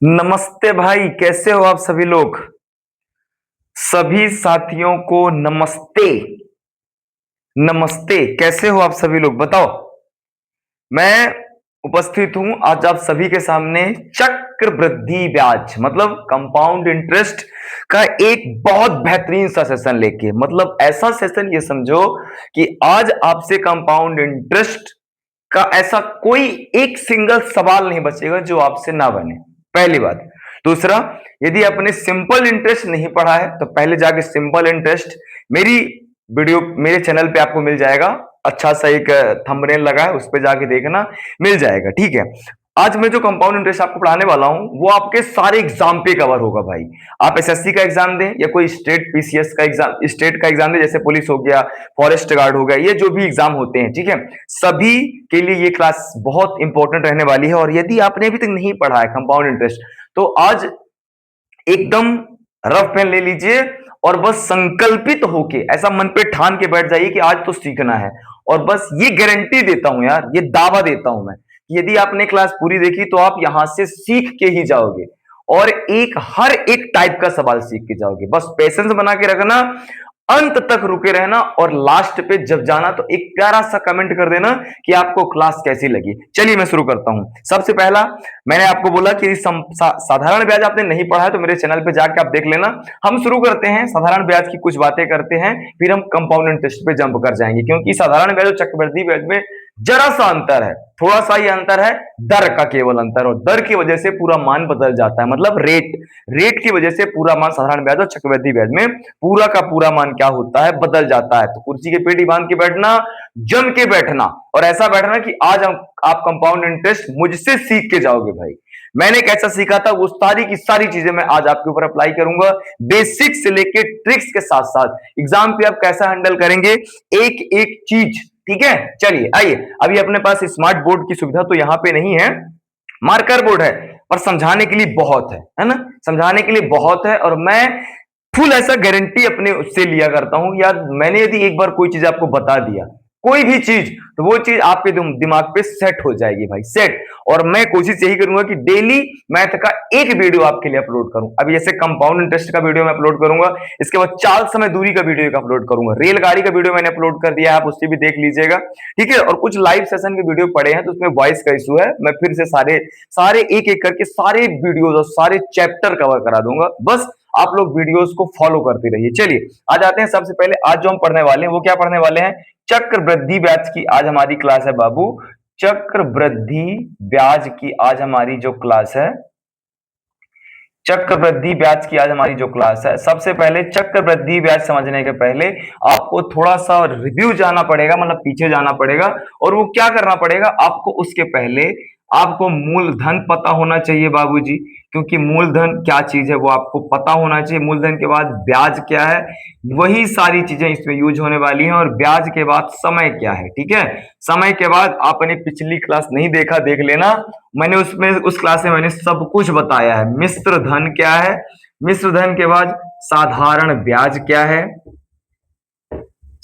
नमस्ते भाई, कैसे हो आप सभी लोग। सभी साथियों को नमस्ते। नमस्ते, कैसे हो आप सभी लोग बताओ। मैं उपस्थित हूं आज आप सभी के सामने चक्रवृद्धि ब्याज मतलब कंपाउंड इंटरेस्ट का एक बहुत बेहतरीन सा सेशन लेके, मतलब ऐसा सेशन ये समझो कि आज आपसे कंपाउंड इंटरेस्ट का ऐसा कोई एक सिंगल सवाल नहीं बचेगा जो आपसे ना बने। पहली बात। दूसरा, यदि आपने सिंपल इंटरेस्ट नहीं पढ़ा है तो पहले जाके सिंपल इंटरेस्ट मेरी वीडियो मेरे चैनल पे आपको मिल जाएगा। अच्छा सा एक थंबनेल लगा है, उस पे जाके देखना, मिल जाएगा। ठीक है। आज मैं जो कंपाउंड इंटरेस्ट आपको पढ़ाने वाला हूं वो आपके सारे एग्जाम पे कवर होगा भाई। आप एसएससी का एग्जाम दें या कोई स्टेट पीसीएस का एग्जाम, स्टेट का एग्जाम दें, जैसे पुलिस हो गया, फॉरेस्ट गार्ड हो गया, ये जो भी एग्जाम होते हैं, ठीक है, सभी के लिए ये क्लास बहुत इंपॉर्टेंट रहने वाली है। और यदि आपने अभी तक नहीं पढ़ा है कंपाउंड इंटरेस्ट तो आज एकदम रफ पेन ले लीजिए और बस संकल्पित होके ऐसा मन पे ठान के बैठ जाइए कि आज तो सीखना है। और बस ये गारंटी देता हूं यार, ये दावा देता हूं मैं कि यदि आपने क्लास पूरी देखी तो आप यहां से सीख के ही जाओगे और हर एक टाइप का सवाल सीख के जाओगे। बस पेशेंस बना के रखना, अंत तक रुके रहना और लास्ट पे जब जाना तो एक प्यारा सा कमेंट कर देना कि आपको क्लास कैसी लगी। चलिए मैं शुरू करता हूं। सबसे पहला, मैंने आपको बोला कि साधारण ब्याज आपने नहीं पढ़ा है तो मेरे चैनल पे जाके आप देख लेना। हम शुरू करते हैं, साधारण ब्याज की कुछ बातें करते हैं, फिर हम कंपाउंड इंटरेस्ट पे जंप कर जाएंगे, क्योंकि साधारण ब्याज और चक्रवृद्धि ब्याज में जरा सा अंतर है, थोड़ा सा ही अंतर है, दर का केवल अंतर। और दर की वजह से पूरा मान बदल जाता है, मतलब रेट रेट की वजह से पूरा मान साधारण ब्याज और चक्रवृद्धि ब्याज में पूरा का पूरा मान क्या होता है, बदल जाता है। तो कुर्सी के पेटी बांध के बैठना, जम के बैठना और ऐसा बैठना कि आज आप कंपाउंड इंटरेस्ट मुझसे सीख के जाओगे भाई। मैंने कैसा सीखा था वो सारी की सारी चीजें मैं आज आपके ऊपर अप्लाई करूंगा, बेसिक से लेके ट्रिक्स के साथ साथ एग्जाम पे आप कैसा हैंडल करेंगे एक एक चीज। ठीक है, चलिए आइए। अभी अपने पास स्मार्ट बोर्ड की सुविधा तो यहाँ पे नहीं है, मार्कर बोर्ड है, पर समझाने के लिए बहुत है ना, समझाने के लिए बहुत है। और मैं फुल ऐसा गारंटी अपने उससे लिया करता हूं यार, मैंने यदि एक बार कोई चीज आपको बता दिया, कोई भी चीज, तो वो चीज आपके दिमाग पे सेट हो जाएगी भाई, सेट। और मैं कोशिश यही करूंगा कि डेली मैथ का एक वीडियो आपके लिए अपलोड करूं। अभी जैसे कंपाउंड इंटरेस्ट का वीडियो मैं अपलोड करूंगा, इसके बाद चाल समय दूरी का वीडियो अपलोड करूंगा, रेलगाड़ी का वीडियो मैंने अपलोड कर दिया है, आप उससे भी देख लीजिएगा। ठीक है। और कुछ लाइव सेशन के वीडियो पड़े हैं तो उसमें वॉइस का इशू है, मैं फिर से सारे सारे एक एक करके सारे वीडियोस और सारे चैप्टर कवर करा दूंगा। बस आप लोग वीडियोस को फॉलो करते रहिए। चलिए आ जाते हैं। सबसे पहले आज जो हम पढ़ने वाले हैं वो क्या पढ़ने वाले हैं, चक्रवृद्धि ब्याज की आज हमारी क्लास है बाबू। चक्रवृद्धि ब्याज की आज हमारी जो क्लास है, चक्रवृद्धि ब्याज की आज हमारी जो क्लास है, सबसे पहले चक्रवृद्धि ब्याज समझने के पहले आपको थोड़ा सा रिव्यू जाना पड़ेगा, मतलब पीछे जाना पड़ेगा। और वो क्या करना पड़ेगा आपको, उसके पहले आपको मूलधन पता होना चाहिए बाबूजी, क्योंकि मूलधन क्या चीज है वो आपको पता होना चाहिए। मूलधन के बाद ब्याज क्या है, वही सारी चीजें इसमें यूज होने वाली हैं। और ब्याज के बाद समय क्या है, ठीक है। समय के बाद आपने पिछली क्लास नहीं देखा, देख लेना, मैंने उसमें उस क्लास में मैंने सब कुछ बताया है। मिश्र धन क्या है, मिश्र धन के बाद साधारण ब्याज क्या है,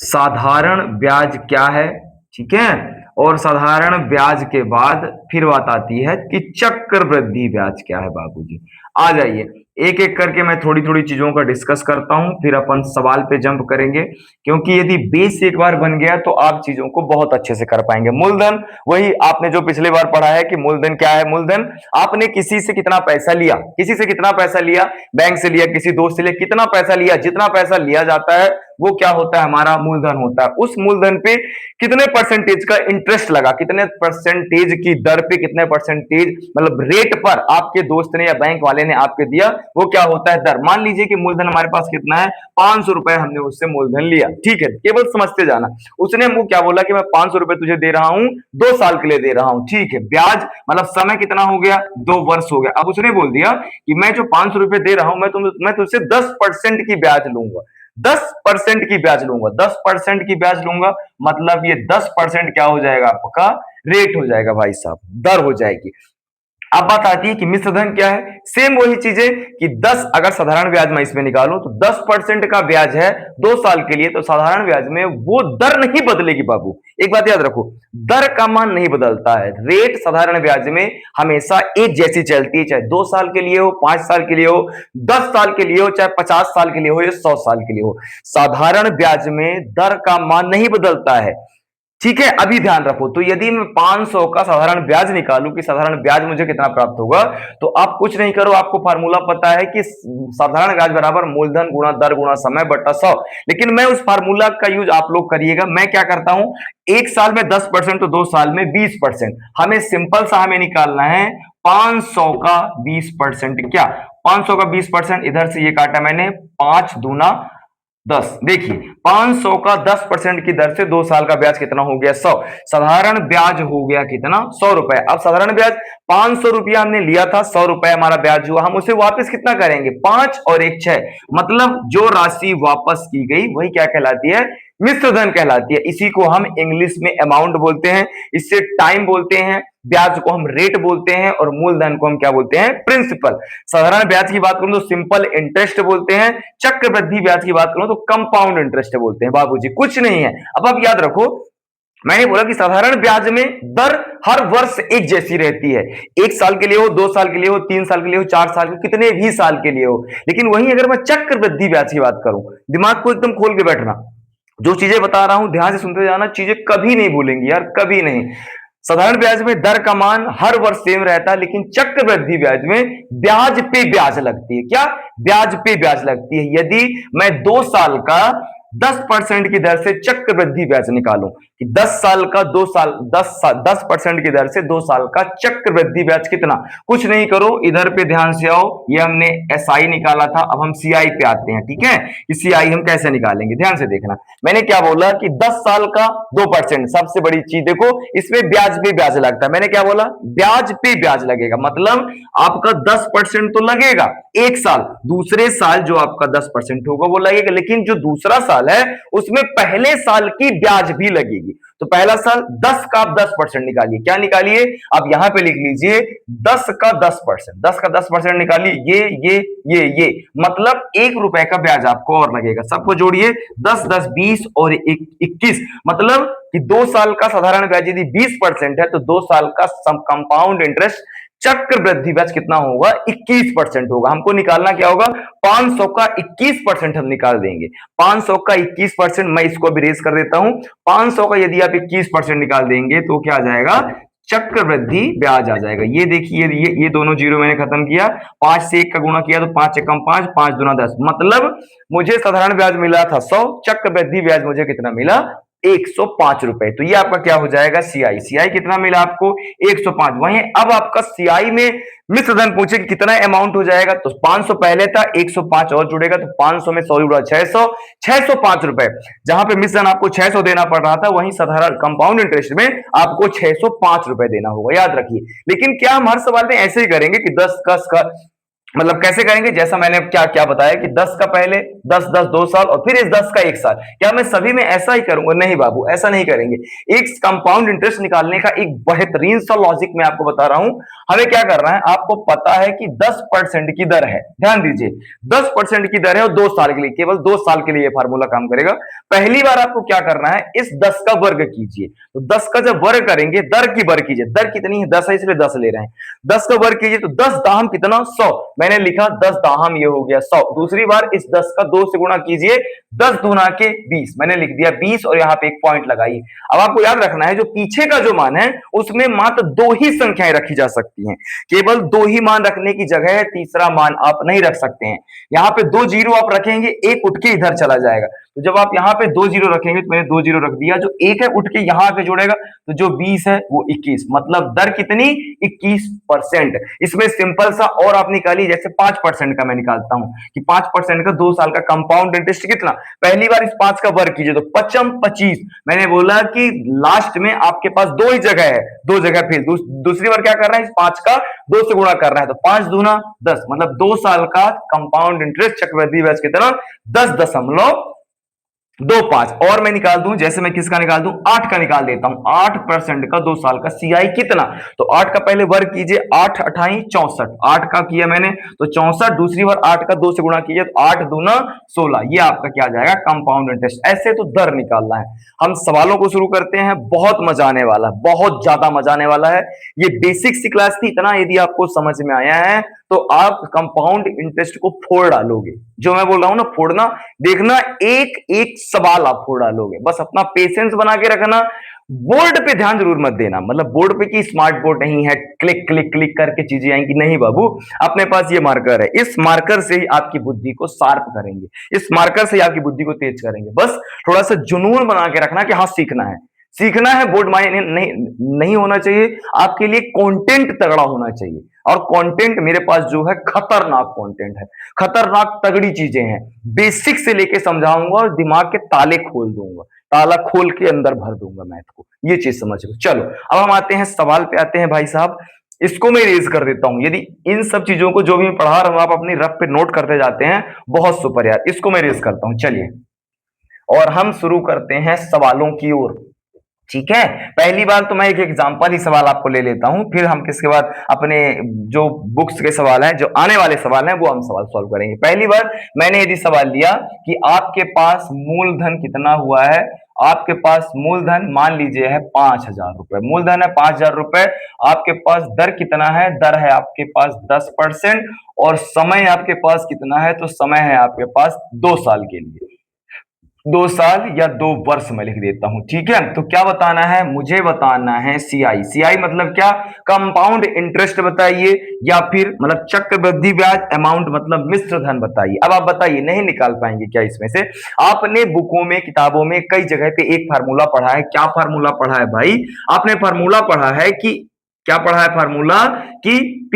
साधारण ब्याज क्या है, ठीक है। और साधारण ब्याज के बाद फिर बात आती है कि चक्रवृद्धि ब्याज क्या है बाबूजी। आ जाइए, एक एक करके मैं थोड़ी थोड़ी चीजों का डिस्कस करता हूं, फिर अपन सवाल पे जंप करेंगे, क्योंकि यदि बेस एक बार बन गया तो आप चीजों को बहुत अच्छे से कर पाएंगे। मूलधन, वही आपने जो पिछले बार पढ़ा है कि मूलधन क्या है। मूलधन, आपने किसी से कितना पैसा लिया, किसी से कितना पैसा लिया, बैंक से लिया, किसी दोस्त से लिया, कितना पैसा लिया, जितना पैसा लिया जाता है वो क्या होता है, हमारा मूलधन होता है। उस मूलधन पे कितने परसेंटेज का इंटरेस्ट लगा, कितने परसेंटेज की दर पे, कितने परसेंटेज मतलब रेट पर आपके दोस्त ने या बैंक वाले ने आपके दिया, वो क्या होता है, दर। मान लीजिए कि मूलधन हमारे पास कितना है, 500 रुपए हमने उससे मूलधन लिया, ठीक है, केवल समझते जाना। उसने हमको क्या बोला कि मैं 500 रुपए तुझे दे रहा हूं, 2 साल के लिए दे रहा हूं, ठीक है। ब्याज मतलब समय कितना हो गया, 2 वर्ष हो गया। अब उसने बोल दिया कि मैं जो 500 रुपए दे रहा हूं, मैं तुझसे 10% की ब्याज लूंगा, 10% की ब्याज लूंगा, 10% की ब्याज लूंगा। मतलब ये 10% क्या हो जाएगा, आपका रेट हो जाएगा भाई साहब, दर हो जाएगी। अब बात आती है कि मिश्र धन क्या है। सेम वही चीजें कि 10 अगर साधारण ब्याज मैं इसमें निकालूं तो 10% का ब्याज है 2 साल के लिए, तो साधारण ब्याज में वो दर नहीं बदलेगी बाबू। एक बात याद रखो, दर का मान नहीं बदलता है। रेट साधारण ब्याज में हमेशा एक जैसी चलती है, चाहे 2 साल के लिए हो, 5 साल के लिए हो, 10 साल के लिए हो, चाहे 50 साल के लिए हो या 100 साल के लिए हो। साधारण ब्याज में दर का मान नहीं बदलता है। ठीक है, अभी ध्यान रखो, तो यदि मैं 500 का साधारण ब्याज निकालूं कि साधारण ब्याज मुझे कितना प्राप्त होगा, तो आप कुछ नहीं करो, आपको फार्मूला पता है कि साधारण ब्याज बराबर मूलधन गुणा दर गुणा समय बटा 100। लेकिन मैं उस फार्मूला का यूज आप लोग करिएगा। मैं क्या करता हूं, एक साल में 10% तो 2 साल में 20%। हमें सिंपल सा हमें निकालना है 500 का 20%। क्या 500 का 20%? इधर से ये काटा मैंने, 5 दूना 10। देखिए 500 का 10% की दर से 2 साल का ब्याज कितना हो गया? 100। साधारण ब्याज हो गया कितना? 100 रुपए। अब साधारण ब्याज 500 रुपया हमने लिया था, 100 रुपए हमारा ब्याज हुआ, हम उसे वापस कितना करेंगे? 5 और 1 6। मतलब जो राशि वापस की गई वही क्या कहलाती है? मिश्र धन कहलाती है। इसी को हम इंग्लिश में अमाउंट बोलते हैं, इससे टाइम बोलते हैं, ब्याज को हम रेट बोलते हैं और मूलधन को हम क्या बोलते हैं? प्रिंसिपल। साधारण ब्याज की बात करूं तो सिंपल इंटरेस्ट बोलते हैं, चक्रवृद्धि ब्याज की बात करूं तो कंपाउंड इंटरेस्ट बोलते हैं। बाबूजी कुछ नहीं है। अब आप याद रखो, मैंने बोला कि साधारण ब्याज में दर हर वर्ष एक जैसी रहती है। 1 साल के लिए हो, 2 साल के लिए हो, 3 साल के लिए हो, 4 साल के, कितने भी साल के लिए हो। लेकिन वहीं अगर मैं चक्रवृद्धि ब्याज की बात करूं, दिमाग को एकदम खोल के बैठना, जो चीजें बता रहा हूं ध्यान से सुनते जाना, चीजें कभी नहीं भूलेंगी यार, कभी नहीं। साधारण ब्याज में दर का मान हर वर्ष सेम रहता है, लेकिन चक्रवृद्धि ब्याज में ब्याज पे ब्याज लगती है। क्या? ब्याज पे ब्याज लगती है। यदि मैं 2 साल का 10% की दर से चक्रवृद्धि ब्याज निकालूं कि 10 साल का 2 साल 10% की दर से 2 साल का चक्रवृद्धि ब्याज कितना? कुछ नहीं करो, इधर पे ध्यान से आओ। ये हमने एसआई निकाला था, अब हम सीआई पे आते हैं। ठीक है, सीआई हम कैसे निकालेंगे ध्यान से देखना। मैंने क्या बोला कि 10 साल का 2%, सबसे बड़ी चीज देखो, इसमें ब्याज पे ब्याज लगता है। मैंने क्या बोला? ब्याज पे ब्याज लगेगा, मतलब आपका 10% तो लगेगा एक साल, दूसरे साल जो आपका 10% होगा वो लगेगा, लेकिन जो दूसरा साल है उसमें पहले साल की ब्याज भी लगेगी। तो पहला साल 10 का आप 10% निकालिए। क्या निकालिए? आप यहां पे लिख लीजिए 10 का 10%, 10 का 10% निकालिए, ये मतलब 1 रुपए का ब्याज आपको और लगेगा। सबको जोड़िए, 10 10 20 और 21, मतलब कि 2 साल का साधारण ब्याज यदि 20% है तो 2 साल का कंपाउंड इंटरेस्ट चक्रवृद्धि ब्याज कितना होगा? 21% होगा। हमको निकालना क्या होगा? 500 का 21% हम निकाल देंगे। 500 का 21%, मैं इसको अभी रेज कर देता हूं। 500 का यदि आप 21% निकाल देंगे तो क्या आ जाएगा? चक्रवृद्धि ब्याज आ जाएगा। ये देखिए, ये दोनों जीरो मैंने खत्म किया, 5 से 1 का गुणा किया तो 5 एकम 5, 5 दूना 10, मतलब मुझे साधारण ब्याज मिला था 100, चक्रवृद्धि ब्याज मुझे कितना मिला? 105 रुपए। तो ये आपका क्या हो जाएगा? सीआई। सीआई कितना मिला आपको? 105। वहीं अब आपका सीआई में मिश्र धन पूछे कि कितना अमाउंट हो जाएगा, तो 500 पहले था, 105 और जुड़ेगा तो 500 में 100 जुड़ा 600, 605 रुपए। जहां पे मिश्र धन आपको 600 देना पड़ रहा था, वहीं साधारण कंपाउंड इंटरेस्ट में आपको 605 रुपए देना होगा, याद रखिए। लेकिन क्या हम हर सवाल में ऐसे ही करेंगे कि 10 का मतलब कैसे करेंगे? जैसा मैंने क्या क्या बताया कि 10 का पहले 10 10 2 साल और फिर इस 10 का 1 साल। क्या मैं सभी में ऐसा ही करूंगा? नहीं बाबू, ऐसा नहीं करेंगे। एक कंपाउंड इंटरेस्ट निकालने का एक बेहतरीन सा लॉजिक मैं आपको बता रहा हूं। हमें क्या करना है, आपको पता है कि 10% की दर है, ध्यान दीजिए, 10% की दर है और 2 साल के लिए, केवल 2 साल के लिए यह फार्मूला काम करेगा। पहली बार आपको क्या करना है, इस 10 का वर्ग कीजिए। तो 10 का जब वर्ग करेंगे, दर की वर्ग कीजिए, दर कितनी है? 10 है इसलिए 10 ले रहे हैं। 10 का वर्ग कीजिए तो 10 दाहम कितना? 100। मैंने लिखा 10 दाहम, ये हो गया 100। दूसरी बार इस 10 का 2 से गुणा कीजिए, 10 दूना के 20, मैंने लिख दिया 20 और यहां पे एक पॉइंट लगाइए। अब आपको याद रखना है, जो पीछे का जो मान है उसमें मात्र 2 ही संख्याएं रखी जा सकती हैं, केवल 2 ही मान रखने की जगह तीसरा मान आप नहीं रख सकते हैं। यहां पे 2 जीरो आप रखेंगे, एक उठ के इधर चला जाएगा। तो जब आप यहां पे 2 जीरो रखेंगे, तो मैंने 2 जीरो रख दिया, जो एक है उठ के यहां पे जोड़ेगा, तो जो 20 है वो 21, मतलब दर कितनी? 21%। इसमें सिंपल सा और आप निकालिए, जैसे 5% का मैं निकालता हूं कि 5% का 2 साल का कंपाउंड इंटरेस्ट कितना? पहली बार इस 5 का वर्ग कीजिए तो 5 25। मैंने बोला कि लास्ट में आपके पास 2 ही जगह है, 2 जगह फिर दूसरी बार क्या कर रहा है, इस 5 का 2 से गुणा कर रहा है, तो 5 दूना 10, मतलब 2 साल का कंपाउंड इंटरेस्ट चक्रवृद्धि ब्याज कितना? 10 दशमलव दो पांच और मैं निकाल दूं, जैसे मैं किसका निकाल दूं, 8 का निकाल देता हूं। 8% का 2 साल का सीआई कितना, तो 8 का पहले वर्ग कीजिए, 8 अठाई 64, 8 का किया मैंने तो 64, दूसरी बार 8 का 2 से गुणा कीजिए तो 8 दूना 16, ये आपका क्या आ जाएगा, कंपाउंड इंटरेस्ट। ऐसे तो दर निकालना है। हम सवालों को शुरू करते हैं, बहुत मजा आने वाला है, बहुत ज्यादा मजा आने वाला है। ये बेसिक सी क्लास थी, इतना यदि आपको समझ में आया है तो आप कंपाउंड इंटरेस्ट को फोड़ डालोगे। जो मैं बोल रहा हूं ना फोड़ना, देखना एक एक सवाल आप फोड़ डालोगे। बस अपना पेशेंस बना के रखना। बोर्ड पे ध्यान जरूर मत देना, मतलब बोर्ड पे की स्मार्ट बोर्ड नहीं है, क्लिक क्लिक क्लिक करके चीजें आएंगी, नहीं बाबू। अपने पास ये मार्कर है, इस मार्कर से ही आपकी बुद्धि को शार्प करेंगे, इस मार्कर से ही आपकी बुद्धि को तेज करेंगे। बस थोड़ा सा जुनून बना के रखना कि हाँ सीखना है, सीखना है। बोर्ड माइंड नहीं नहीं होना चाहिए आपके लिए, कंटेंट तगड़ा होना चाहिए। और कंटेंट मेरे पास जो है खतरनाक कंटेंट है, खतरनाक तगड़ी चीजें हैं। बेसिक से लेके समझाऊंगा और दिमाग के ताले खोल दूंगा, ताला खोल के अंदर भर दूंगा मैथ को, ये चीज समझ लो। चलो अब हम आते हैं सवाल पे, आते हैं भाई साहब। इसको मैं रेज कर देता हूं, यदि इन सब चीजों को जो भी मैं पढ़ा रहा हूं आप अपनी रफ पे नोट करते जाते हैं, बहुत सुपर यार। इसको मैं रेज करता हूं, चलिए और हम शुरू करते हैं सवालों की ओर। ठीक है, पहली बार तो मैं एक एग्जांपल ही सवाल आपको ले लेता हूं, फिर हम किसके बाद अपने जो बुक्स के सवाल हैं, जो आने वाले सवाल हैं, वो हम सवाल सॉल्व करेंगे। पहली बार मैंने यदि सवाल लिया कि आपके पास मूलधन कितना हुआ है, आपके पास मूलधन मान लीजिए है 5,000 रुपए, मूलधन है 5,000 रुपए। आपके पास दर कितना है, दर है आपके पास 10%, और समय आपके पास कितना है, तो समय है आपके पास 2 साल के लिए, 2 साल या 2 वर्ष मैं लिख देता हूं। ठीक है, तो क्या बताना है, मुझे बताना है सीआई। सीआई मतलब क्या, कंपाउंड इंटरेस्ट बताइए, या फिर मतलब चक्रवृद्धि ब्याज, अमाउंट मतलब मिश्र धन बताइए। अब आप बताइए, नहीं निकाल पाएंगे क्या इसमें से? आपने बुकों में, किताबों में कई जगह पे एक फार्मूला पढ़ा है। क्या फार्मूला पढ़ा है भाई? आपने फार्मूला पढ़ा है कि, क्या पढ़ा है फार्मूला कि P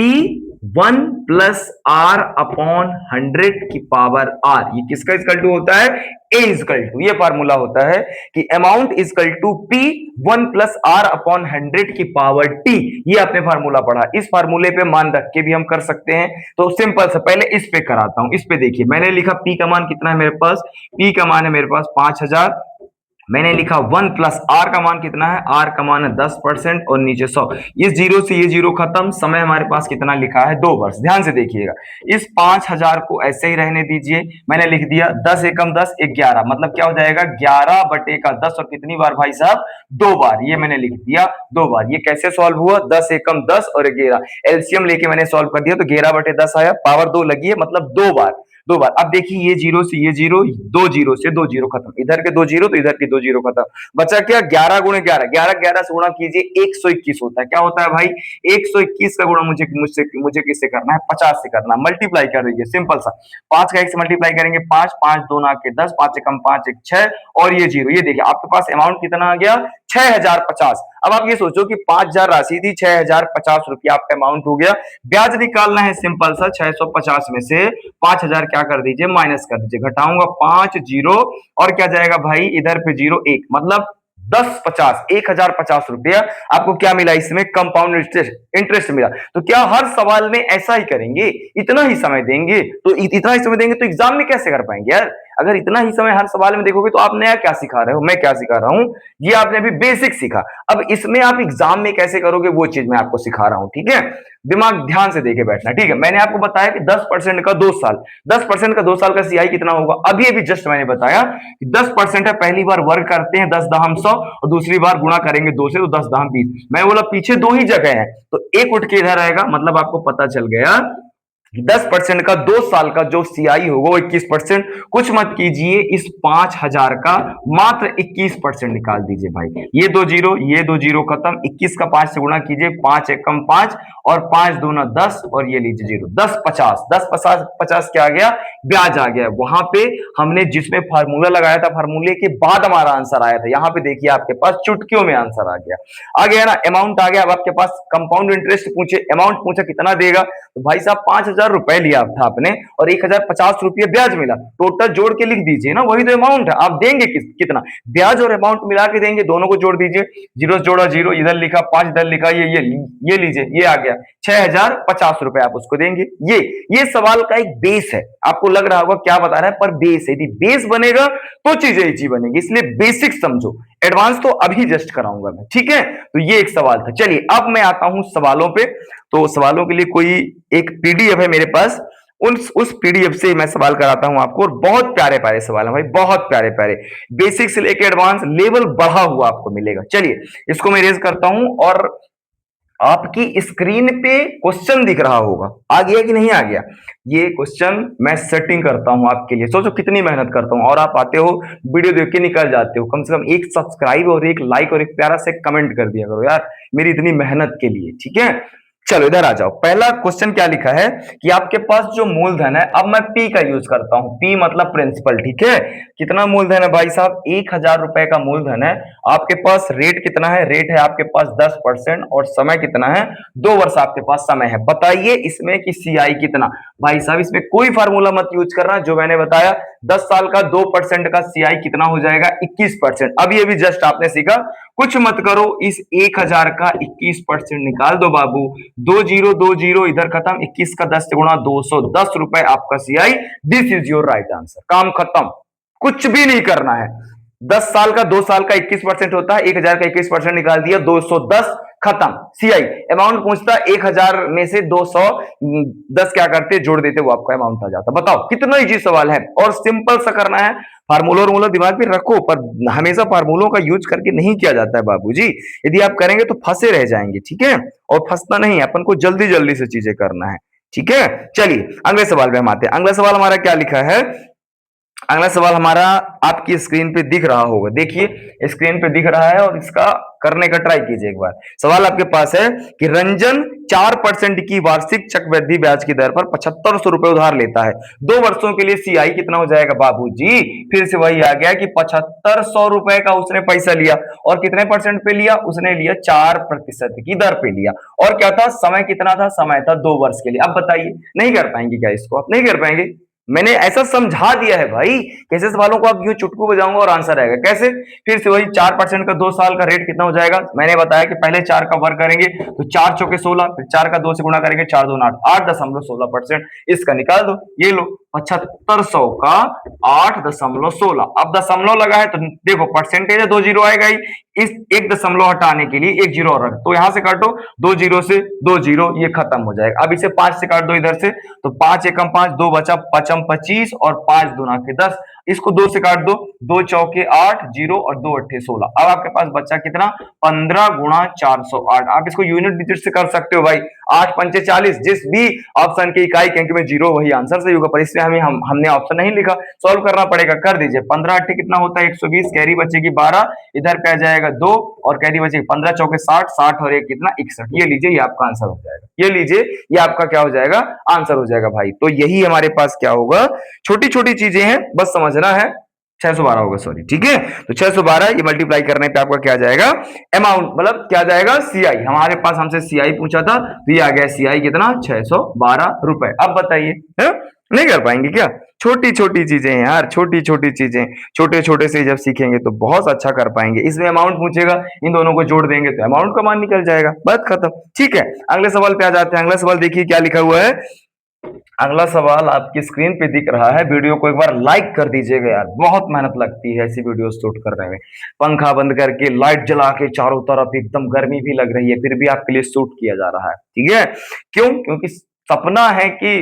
1+R/100 की पावर R, ये किसका इक्वल टू होता है, A इक्वल टू, ये फार्मूला होता है कि amount equal to P 1+R/100 की पावर T। ये आपने फार्मूला पढ़ा, इस फार्मूले पे मान रख के भी हम कर सकते हैं। तो सिंपल से पहले इस पे कराता हूं। इस पे देखिए, मैंने लिखा P का मान कितना है मेरे पास, P का मान है मेरे पास 5,000। मैंने लिखा 1+R का मान कितना है, R का मान है 10% और नीचे 100। ये जीरो से ये जीरो खत्म, समय हमारे पास कितना लिखा है, 2 वर्ष। ध्यान से देखिएगा, इस 5,000 को ऐसे ही रहने दीजिए। मैंने लिख दिया 10 एकम 10 11, मतलब क्या हो जाएगा 11/10, और कितनी बार भाई साहब, 2 बार। ये मैंने लिख दिया 2 बार। ये कैसे सॉल्व हुआ, 10 एकम 10 और 11 एलसीएम लेके मैंने सॉल्व कर दिया, तो 11/10 आया, पावर 2 लगी है, मतलब 2 बार। 2 बार। अब देखिए ये जीरो से ये जीरो, 2 जीरो से 2 जीरो खत्म, इधर के 2 जीरो तो इधर के 2 जीरो खत्म। बचा क्या, 11 × 11, 11 से गुणा कीजिए 121 होता है। क्या होता है भाई, 121 का गुणा मुझे मुझसे मुझे किससे करना है, 50 से करना। मल्टीप्लाई कर दीजिए, सिंपल सा, 5 का 1 से मल्टीप्लाई करेंगे 5, 5 2 9 के 10, 5 एकम 5 1 6, और ये जीरो। ये देखिए आपके पास अमाउंट कितना आ गया, 6,050। अब आप ये सोचो कि 5,000 राशि थी, 6,050 रुपया आपका अमाउंट हो गया। ब्याज निकालना है, सिंपल सा, 650 में से 5,000 क्या कर दीजिए, माइनस कर दीजिए, घटाऊंगा 5 जीरो, और क्या जाएगा भाई, इधर पे जीरो 1, मतलब 1050, 1,050 रुपया आपको क्या मिला, इसमें कंपाउंड इंटरेस्ट मिला। तो क्या हर सवाल में ऐसा ही करेंगे, इतना ही समय देंगे? तो इतना ही समय देंगे तो एग्जाम में कैसे कर पाएंगे यार? अगर इतना ही समय हर सवाल में देखोगे तो आप नया क्या सिखा रहे हो, मैं क्या सिखा रहा हूं, ये आपने अभी बेसिक सीखा। अब इसमें आप एग्जाम में कैसे करोगे, वो चीज मैं आपको सिखा रहा हूं। ठीक है, दिमाग ध्यान से देके बैठना। ठीक है, मैंने आपको बताया कि 10% का 2 साल, 10% का 2 साल का सीआई कितना होगा, अभी अभी जस्ट मैंने बताया कि 10% है, पहली बार वर्ग करते हैं 10 दहम 100, और दूसरी बार गुणा करेंगे 2 से, तो 10 दहम 20। मैं बोला पीछे 2 ही जगह है, तो एक उठ के इधर आएगा, मतलब आपको पता चल गया 10% का 2 साल का जो सीआई होगा वो 21%। कुछ मत कीजिए, इस 5,000 का मात्र 21% निकाल दीजिए भाई। ये 2 जीरो, ये 2 जीरो खत्म, 21 का 5 से गुणा कीजिए, 5 एकम 5 और 5 दूना 10, और ये लीजिए जीरो, 1050, 1050 क्या आ गया, ब्याज आ गया। वहां पे हमने जिसमें फार्मूला लगाया था, फार्मूले के बाद हमारा आंसर आया था। यहाँ पे देखिए आपके पास चुटकियों में आंसर आ गया ना, अमाउंट आ गया। अब आपके पास कंपाउंड इंटरेस्ट पूछे, अमाउंट पूछा कितना देगा, तो भाई साहब 5,000 10,000 रुपए लिया था आपने और 1,050 रुपये ब्याज मिला, टोटल जोड़ के लिख दीजिए ना, वही तो अमाउंट है। आप देंगे कितना, ब्याज और अमाउंट मिला के देंगे, दोनों को जोड़ दीजिए, जीरो जोड़ा जीरो, इधर लिखा 5, इधर लिखा ये लीजिए, ये आ गया 6,050 रुपए आप उसको देंगे। ये सवाल का एक बेस है, आपको लग रहा होगा क्या बता रहा है, पर बेस है, यदि बेस बनेगा तो चीजें इजी बनेगी, इसलिए बेसिक समझो, एडवांस तो अभी जस्ट कराऊंगा मैं, ठीक है। तो ये एक सवाल था। चलिए अब मैं आता हूं सवालों पे। तो सवालों के लिए कोई एक पीडीएफ है मेरे पास, उस पीडीएफ से मैं सवाल कराता हूं आपको, और बहुत प्यारे प्यारे सवाल है भाई, बहुत प्यारे प्यारे, बेसिक से लेकर एडवांस लेवल बढ़ा हुआ आपको मिलेगा। चलिए इसको मैं रेज करता हूं, और आपकी स्क्रीन पे क्वेश्चन दिख रहा होगा, आ गया कि नहीं आ गया, ये क्वेश्चन मैं सेटिंग करता हूं आपके लिए। सोचो कितनी मेहनत करता हूं, और आप आते हो वीडियो देख के निकल जाते हो, कम से कम एक सब्सक्राइब और एक लाइक और एक प्यारा से कमेंट कर दिया करो यार, मेरी इतनी मेहनत के लिए, ठीक है। चलो इधर आ जाओ, पहला क्वेश्चन क्या लिखा है कि आपके पास जो मूलधन है, अब मैं पी का यूज करता हूं, पी मतलब प्रिंसिपल, ठीक है। कितना मूलधन है भाई साहब, 1,000 रुपए का मूलधन है, आपके पास रेट कितना है, रेट है आपके पास 10%, और समय कितना है, 2 वर्ष आपके पास समय है। बताइए इसमें कि सीआई कितना, भाई साहब इसमें कोई फार्मूला मत यूज करना, जो मैंने बताया 10 साल का 2% का सीआई कितना हो जाएगा, 21%। अभी अभी जस्ट आपने सीखा, कुछ मत करो, इस 1,000 का 21% निकाल दो बाबू, 2 0 इधर खत्म, 21 का 10 से गुणा 210 रुपए आपका CI, this is your right answer, काम खत्म, कुछ भी नहीं करना है। 10 साल का 2 साल का 21% होता है, 1,000 का 21% निकाल दिया, 210 खत्म। सीआई अमाउंट पूछता, 1,000 में से 210 क्या करते, जोड़ देते, वो आपका अमाउंट आ जाता। बताओ कितना इजी सवाल है, और सिंपल सा करना है, फार्मूला और दिमाग में रखो, पर हमेशा फार्मूलों का यूज करके नहीं किया जाता है बाबूजी, यदि आप करेंगे तो फंसे रह जाएंगे, ठीक है। और फंसना नहीं, अपन को जल्दी जल्दी से चीजें करना है, ठीक है। चलिए अगले सवाल पे हम आते हैं। अगला सवाल हमारा क्या लिखा है, अगला सवाल हमारा आपकी स्क्रीन पे दिख रहा होगा, देखिए स्क्रीन पे दिख रहा है, और इसका करने का ट्राई कीजिए एक बार। सवाल आपके पास है कि रंजन 4% की वार्षिक चक्रवृद्धि ब्याज की दर पर 7,500 रुपए उधार लेता है, 2 वर्षों के लिए सीआई कितना हो जाएगा बाबूजी, फिर से वही आ गया कि 7,500 रुपए का उसने पैसा लिया, और कितने परसेंट पे लिया, उसने लिया 4% की दर पे लिया, और क्या था, समय कितना था, समय था 2 वर्ष के लिए। अब बताइए नहीं कर पाएंगे क्या इसको, आप नहीं कर पाएंगे, मैंने ऐसा समझा दिया है भाई, कैसे सवालों को आप यूं चुटकू बजाऊंगा और आंसर आएगा कैसे। फिर से वही 4% का 2 साल का रेट कितना हो जाएगा, मैंने बताया कि पहले 4 का वर्ग करेंगे तो 4 चौके 16, फिर 4 का 2 से गुणा करेंगे, 4 2 8, 8.16%, इसका निकाल दो, ये लो 7,500 का 8.16, अब दशमलव लगा है तो देखो परसेंटेज है, 2 जीरो आएगा ही, इस एक दशमलव हटाने के लिए एक जीरो और रख, तो यहां से काटो 2 जीरो से 2 जीरो, ये खत्म हो जाएगा। अब इसे 5 से काट दो इधर से, तो 5 एकम 5, 2 बचा 5 25, और 5 दूना के 10, इसको 2 से काट दो, 2 चौके 8 जीरो, और 2 अट्ठे 16, अब आपके पास बचा कितना, 15 गुणा 408। आप इसको यूनिट डिजिट से कर सकते हो भाई, 8 पंचे 40, जिस भी ऑप्शन की इकाई के अंक में जीरो वही आंसर सही होगा, पर इसमें हमने ऑप्शन नहीं लिखा, सॉल्व करना पड़ेगा, कर दीजिए। 15 अट्ठे कितना होता है 120, कैरी बचेगी 12, इधर पे आ जाएगा 2, और कैरी बचेगी 15 चौके 60, 60 और 1 कितना 61, ये लीजिए, ये आपका आंसर हो जाएगा, ये लीजिए, ये आपका क्या हो जाएगा, आंसर हो जाएगा भाई। तो यही हमारे पास क्या होगा, छोटी छोटी चीजें हैं, बस समझना है। 612 होगा, सॉरी, ठीक है। तो 612 ये मल्टीप्लाई करने पे आपका क्या जाएगा, अमाउंट मतलब क्या जाएगा, सीआई, हमारे पास हमसे सीआई पूछा था, तो ये आ गया सीआई कितना, 612 रुपए। अब बताइए नहीं कर पाएंगे क्या, छोटी छोटी चीजें हैं यार, छोटी छोटी चीजें, छोटे छोटे से जब सीखेंगे तो बहुत अच्छा कर पाएंगे। इसमें अमाउंट पूछेगा, इन दोनों को जोड़ देंगे तो अमाउंट का मान निकल जाएगा, बात खत्म, ठीक है। अगले सवाल पे आ जाते हैं। अगला सवाल देखिए क्या लिखा हुआ है, अगला सवाल आपकी स्क्रीन पे दिख रहा है, वीडियो को एक बार लाइक कर दीजिएगा यार, बहुत मेहनत लगती है ऐसी वीडियो शूट करने में, पंखा बंद करके लाइट जला के चारों तरफ, एकदम गर्मी भी लग रही है, फिर भी आपके लिए शूट किया जा रहा है, ठीक है। क्यों, क्योंकि सपना है कि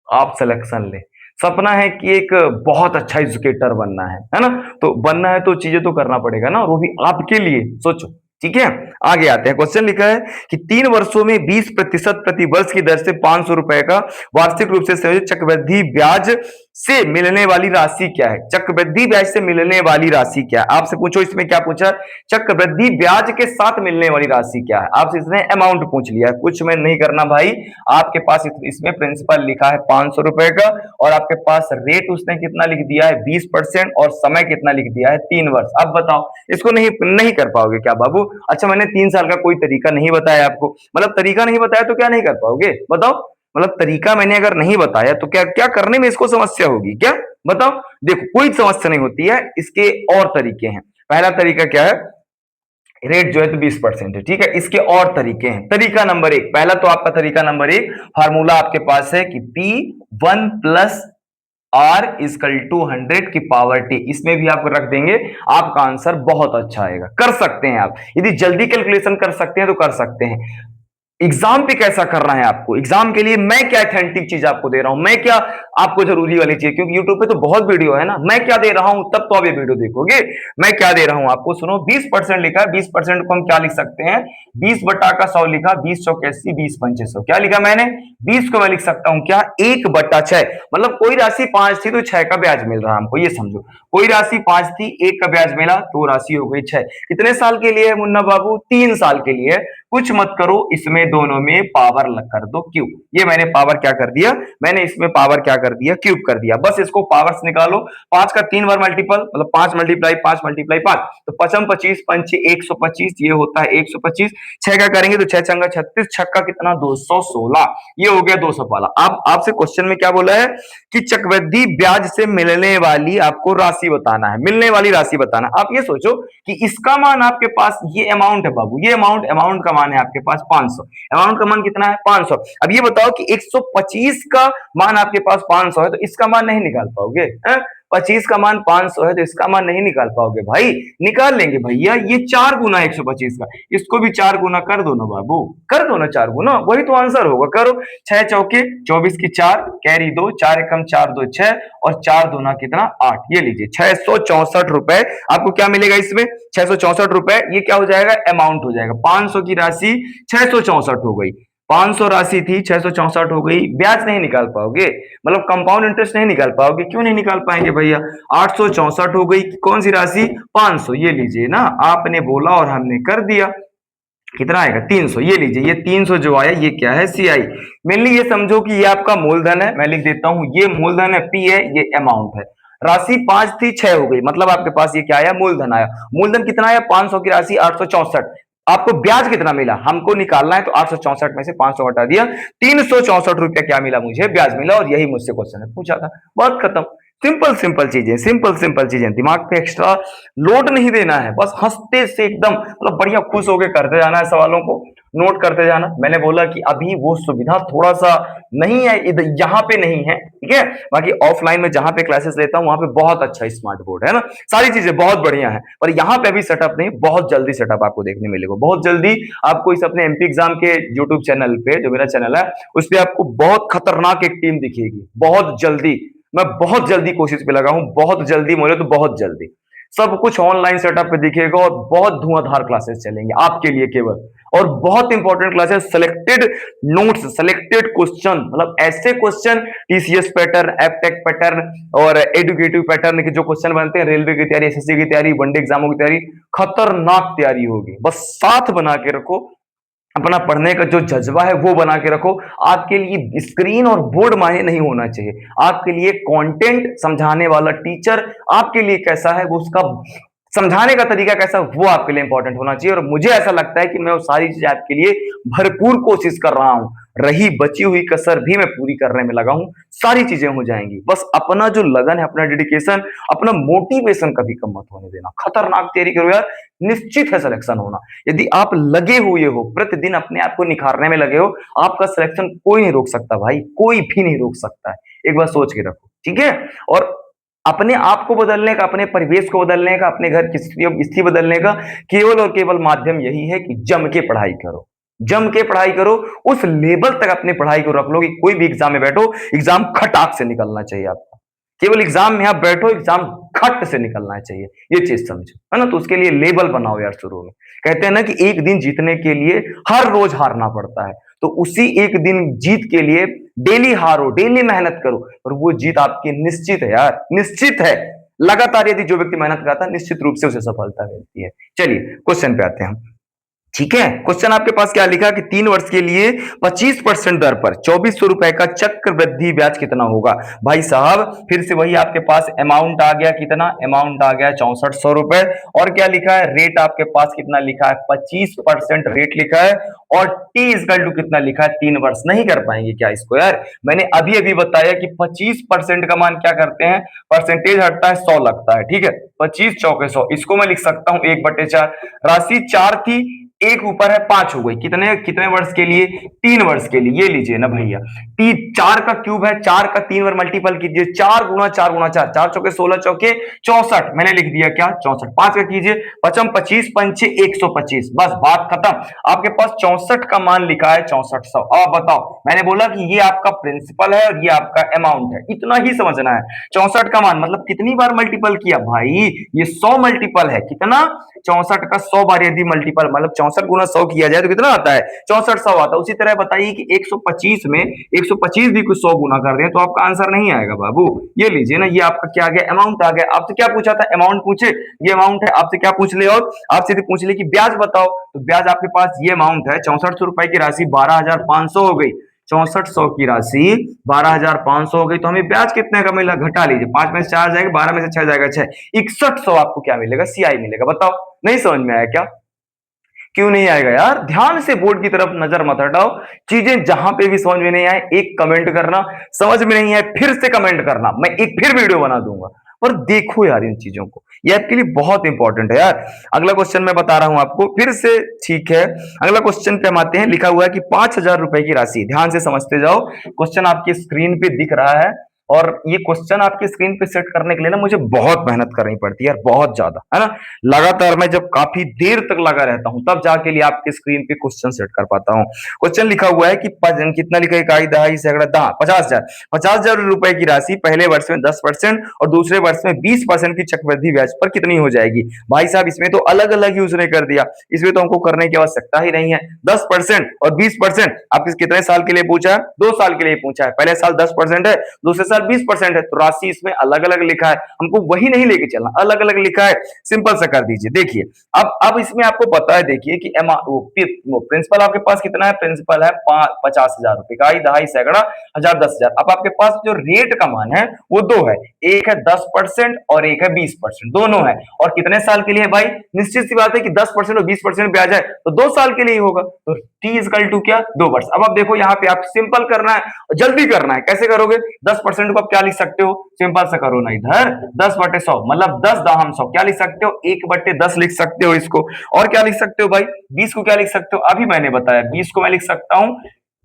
आप सिलेक्शन ले, सपना है कि एक बहुत अच्छा एजुकेटर बनना है ना, तो बनना है तो चीजें तो करना पड़ेगा ना, और वो भी आपके लिए, सोचो, ठीक है। आगे आते हैं, क्वेश्चन लिखा है कि 3 वर्षों में 20% प्रति वर्ष की दर से 500 रुपए का वार्षिक रूप से संयोजित चक्रवृद्धि ब्याज से मिलने वाली राशि क्या है, चक्रवृद्धि ब्याज से मिलने वाली राशि क्या है, आपसे पूछो, इसमें क्या पूछा, चक्रवृद्धि ब्याज के साथ मिलने वाली राशि क्या है, आपसे इसने अमाउंट पूछ लिया है, कुछ में नहीं करना भाई, आपके पास इसमें प्रिंसिपल लिखा है 500 रुपए का, और आपके पास रेट उसने कितना लिख दिया है 20%, और समय कितना लिख दिया है 3 वर्ष। अब बताओ इसको नहीं नहीं कर पाओगे क्या बाबू, अच्छा मैंने 3 साल का कोई तरीका नहीं बताया आपको, मतलब तरीका नहीं बताया तो क्या नहीं कर पाओगे बताओ, मतलब तरीका मैंने अगर नहीं बताया तो क्या क्या करने में इसको समस्या होगी क्या? बताओ। देखो कोई समस्या नहीं होती है, इसके और तरीके हैं। पहला तरीका क्या है, रेट जो है तो 20% है, ठीक है। इसके और तरीके हैं। तरीका नंबर एक, पहला तो आपका तरीका नंबर एक, फार्मूला आपके पास है कि P1 plus R is equal to 100 की पावर T, इसमें भी आप रख देंगे, आपका आंसर बहुत अच्छा आएगा। कर सकते हैं आप, यदि जल्दी कैलकुलेशन कर सकते हैं तो कर सकते हैं। एग्जाम पे कैसा करना है आपको, एग्जाम के लिए मैं क्या ऑथेंटिक चीज आपको दे रहा हूं, मैं क्या आपको जरूरी वाली चीज, क्योंकि यूट्यूब पे तो बहुत वीडियो है ना, मैं क्या दे रहा हूं तब तो आप ये वीडियो देखोगे। मैं क्या दे रहा हूं आपको, सुनो। 20% लिखा है, 20% को हम क्या लिख सकते हैं, 20 बटा का 100 लिखा, 20 चौके 80, 20 पंचे 100, क्या लिखा मैंने, 20 को मैं लिख सकता हूं क्या, 1 बटा 6। मतलब कोई राशि 5 थी तो 6 का ब्याज मिल रहा है हमको, ये समझो। कोई राशि 5 थी, 1 का ब्याज मिला तो राशि हो गई 6। कितने साल के लिए है मुन्ना बाबू, 3 साल के लिए। कुछ मत करो, इसमें दोनों में पावर कर दो क्यूब। ये मैंने पावर क्या कर दिया, मैंने इसमें पावर क्या कर दिया, क्यूब कर दिया। बस इसको पावर्स निकालो। 5 का 3 बार मल्टीपल, मतलब 5 मल्टीप्लाई 5 मल्टीप्लाई 5, तो 5 25 पंचे 125, ये होता है 125। 6 का करेंगे तो 6 छंगा 36, छक्का कितना 216, ये हो गया 200 वाला। अब आपसे क्वेश्चन में क्या बोला है कि चक्रवृद्धि ब्याज से मिलने वाली आपको राशि बताना है, मिलने वाली राशि बताना। आप ये सोचो कि इसका मान आपके पास ये अमाउंट है बाबू, ये अमाउंट का मान है आपके पास 500। अमाउंट का मान कितना है 500। अब ये बताओ कि 125 का मान आपके पास 500 है तो इसका मान नहीं निकाल पाओगे है? 25 का मान 500 है तो इसका मान नहीं निकाल पाओगे भाई। निकाल लेंगे भैया, ये 4 गुना 125 का, इसको भी 4 गुना कर दो ना बाबू, कर दो ना 4 गुना, वही तो आंसर होगा। करो, 6 चौके 24 की 4, कैरी 2, 4 एकम 4 2 6, और 4 दूना कितना 8। ये लीजिए 664 रुपए आपको क्या मिलेगा इसमें, 664 रुपए। ये क्या हो जाएगा, अमाउंट हो जाएगा। 500 की राशि 664 हो गई, 500 राशि थी 664 हो गई। ब्याज नहीं निकाल पाओगे, मतलब कंपाउंड इंटरेस्ट नहीं निकाल पाओगे। क्यों नहीं निकाल पाएंगे भैया, 864 हो गई, कौन सी राशि 500, ये लीजिए ना, आपने बोला और हमने कर दिया। कितना आएगा 300, ये लीजिए, ये 300 जो आया ये क्या है, सीआई। मेनली ये समझो कि ये आपका मूलधन है, मैं लिख देता हूं, ये मूलधन है, पी है, ये अमाउंट है। राशि 5 थी 6 हो गई, मतलब आपके पास ये क्या आया, मूलधन आया। मूलधन कितना आया, 500 की राशि 864। आपको ब्याज कितना मिला हमको निकालना है, तो 864 में से 500 हटा दिया, 364 रुपया क्या मिला मुझे, ब्याज मिला। और यही मुझसे क्वेश्चन है पूछा था, बात खत्म। सिंपल सिंपल चीजें, सिंपल सिंपल चीजें, दिमाग पे एक्स्ट्रा लोड नहीं देना है, बस हंसते से एकदम मतलब बढ़िया खुश होकर करते जाना है, सवालों को नोट करते जाना। मैंने बोला कि अभी वो सुविधा थोड़ा सा नहीं है, इधर यहाँ पे नहीं है, ठीक है। बाकी ऑफलाइन में जहां पे क्लासेस लेता हूँ वहां पे बहुत अच्छा स्मार्ट बोर्ड है ना, सारी चीजें बहुत बढ़िया है। पर यहाँ पे अभी सेटअप नहीं, बहुत जल्दी सेटअप आपको देखने मिलेगा, बहुत जल्दी। आपको इस अपने एमपी एग्जाम के यूट्यूब चैनल पे, जो मेरा चैनल है, उस पर आपको बहुत खतरनाक एक टीम दिखेगी, बहुत जल्दी। मैं बहुत जल्दी कोशिश पे लगा हूं, बहुत जल्दी बोले तो बहुत जल्दी सब कुछ ऑनलाइन सेटअप पे दिखेगा, और बहुत धुआंधार क्लासेस चलेंगे आपके लिए केवल। और बहुत important classes, selected notes, selected question, मतलब ऐसे question TCS pattern, Aptech pattern और एडुकेटिव पैटर्न के जो क्वेश्चन बनते हैं, रेलवे की तैयारी, एसएससी की तैयारी, वनडे एग्जामों की तैयारी, खतरनाक तैयारी होगी। बस साथ बना के रखो, अपना पढ़ने का जो जज्बा है वो बना के रखो। आपके लिए स्क्रीन और बोर्ड मायने नहीं होना चाहिए, आपके लिए कंटेंट समझाने वाला टीचर आपके लिए कैसा है, वो उसका समझाने का तरीका कैसा, वो आपके लिए इंपॉर्टेंट होना चाहिए। और मुझे ऐसा लगता है कि मैं वो सारी चीजें आपके लिए भरपूर कोशिश कर रहा हूं, रही बची हुई कसर भी मैं पूरी करने में लगा हूं, सारी चीजें हो जाएंगी। बस अपना जो लगन है, अपना डेडिकेशन, अपना मोटिवेशन कभी कम मत होने देना। खतरनाक तैयारी करो यार, निश्चित है सिलेक्शन होना। यदि आप लगे हुए हो, प्रतिदिन अपने आप को निखारने में लगे हो, आपका सिलेक्शन कोई नहीं रोक सकता भाई, कोई भी नहीं रोक सकता है। एक बार सोच के रखो, ठीक है। और अपने आप को बदलने का, अपने परिवेश को बदलने का, अपने घर की स्थिति बदलने का केवल और केवल माध्यम यही है कि जम के पढ़ाई करो, जम के पढ़ाई करो। उस लेवल तक अपनी पढ़ाई को रख लो कि कोई भी एग्जाम में बैठो, एग्जाम खटाक से निकलना चाहिए आपको। केवल एग्जाम में आप बैठो, एग्जाम खट से निकलना चाहिए, ये चीज समझो, है ना। तो उसके लिए लेवल बनाओ यार शुरू में। कहते हैं ना कि एक दिन जीतने के लिए हर रोज हारना पड़ता है, तो उसी एक दिन जीत के लिए डेली हारो, डेली मेहनत करो, और वो जीत आपकी निश्चित है यार, निश्चित है। लगातार यदि जो व्यक्ति मेहनत करता है, निश्चित रूप से उसे सफलता मिलती है। चलिए क्वेश्चन पे आते हैं हम। ठीक है। क्वेश्चन आपके पास क्या लिखा कि 3 वर्ष के लिए 25% दर पर 2400 रुपए का चक्रवृद्धि ब्याज कितना होगा। भाई साहब फिर से वही आपके पास अमाउंट आ गया, कितना अमाउंट आ गया 6400 रुपए। और क्या लिखा है, रेट आपके पास कितना लिखा है 25% रेट लिखा है। और टी इजकल टू कितना लिखा है 3 वर्ष। नहीं कर पाएंगे क्या इसको यार, मैंने अभी अभी बताया कि 25% का मान क्या करते हैं, परसेंटेज हटता है 100 लगता है। ठीक है, 25 चौके 100, इसको मैं लिख सकता हूं 1/4। राशि 4 थी, एक ऊपर है 5 हो गई, कितने कितने वर्ष के लिए, 3 वर्ष के लिए। ये लीजिए ना भैया, 4 का क्यूब है, 4 का 3 बार मल्टीपल कीजिए, 4 गुना 4 गुना 4, 4 चौके 16 चौके 64, मैंने लिख दिया क्या 64। 5 का कीजिए, पचम 25 पंचे 125, बस बात खत्म। आपके पास 64 का मान लिखा है 6400। अब बताओ, मैंने बोला कि ये आपका प्रिंसिपल है और ये आपका अमाउंट है, इतना ही समझना है। 64 का मान मतलब कितनी बार मल्टीपल किया भाई, ये 100 मल्टीपल है, कितना 64 का 100 बार यदि मल्टीपल मतलब 64 गुना 100 किया जाए तो कितना आता है 6400 आता है। उसी तरह बताइए कि 125 में 125 भी कुछ 100 गुना कर दें तो आपका आंसर नहीं आएगा बाबू। ये लीजिए ना, ये आपका क्या आ गया, अमाउंट आ गया। आपसे क्या पूछा था, अमाउंट पूछे, ये अमाउंट है। आपसे क्या पूछ ले, और आपसे पूछ ले कि ब्याज बताओ, तो ब्याज आपके पास ये अमाउंट है 6400 रुपए की राशि 12500 हो गई। 6400 की राशि 12500 हो गई, तो हमें ब्याज कितने का मिला, घटा लीजिए, 5 में से 4 जाएगा, 12 में से 6 जाएगा 6, 6100 आपको क्या मिलेगा, सीआई मिलेगा। बताओ नहीं समझ में आया क्या, क्यों नहीं आएगा यार, ध्यान से बोर्ड की तरफ नजर मत हटाओ। चीजें जहां पे भी समझ में नहीं आए एक कमेंट करना, समझ में नहीं आए फिर से कमेंट करना, मैं एक फिर वीडियो बना दूंगा। पर देखो यार इन चीजों को, ये आपके लिए बहुत इंपॉर्टेंट है यार। अगला क्वेश्चन मैं बता रहा हूं आपको फिर से, ठीक है। अगला क्वेश्चन पे हम आते हैं, लिखा हुआ है कि 5000 रुपए की राशि, ध्यान से समझते जाओ। क्वेश्चन आपकी स्क्रीन पे दिख रहा है, और ये क्वेश्चन आपकी स्क्रीन पे सेट करने के लिए ना मुझे बहुत मेहनत करनी पड़ती है यार, बहुत ज्यादा, है ना। लगातार मैं जब काफी देर तक लगा रहता हूं तब जाके लिए आपके स्क्रीन पे क्वेश्चन सेट कर पाता हूं। क्वेश्चन लिखा हुआ है कि कितना लिखा है, इकाई दहाई सैकड़ा दहा 50,000। 50,000 रुपए की राशि पहले वर्ष में 10% और दूसरे वर्ष में 20% की चक्रवृद्धि ब्याज पर कितनी हो जाएगी। भाई साहब इसमें तो अलग अलग ही उसने कर दिया, इसमें तो हमको करने की आवश्यकता ही नहीं है। 10% और 20% आपके कितने साल के लिए पूछा है, 2 साल के लिए पूछा है। पहले साल 10% है, दूसरे साल 20% है, तो राशि इसमें अलग अलग लिखा है, हमको वही नहीं लेके चलना, अलग अलग लिखा है, सिंपल सा कर दीजिए। देखिए अब इसमें आपको पता है, देखिए कि प्रिंसिपल आपके पास कितना है, प्रिंसिपल है 50,000 रुपए, इकाई दहाई सैकड़ा हजार 10,000। अब आपके पास जो रेट का मान है वो दो है, एक है 10% और एक है 20%, दोनों है। और कितने साल के लिए है भाई, निश्चित सी बात है कि 10% और 20% ब्याज है तो 2 साल के लिए ही होगा, तो टी इजकल टू क्या 2 वर्ष। अब आप देखो यहाँ पे आप सिंपल करना है, जल्दी करना है, कैसे करोगे, 10% को आप क्या लिख सकते हो, सिंपल सा करो ना, इधर 10/100 मतलब 10 दाहम 100, क्या लिख सकते हो 1/10 लिख सकते हो इसको। और क्या लिख सकते हो भाई, 20 को क्या लिख सकते हो, अभी मैंने बताया 20 को मैं लिख सकता हूं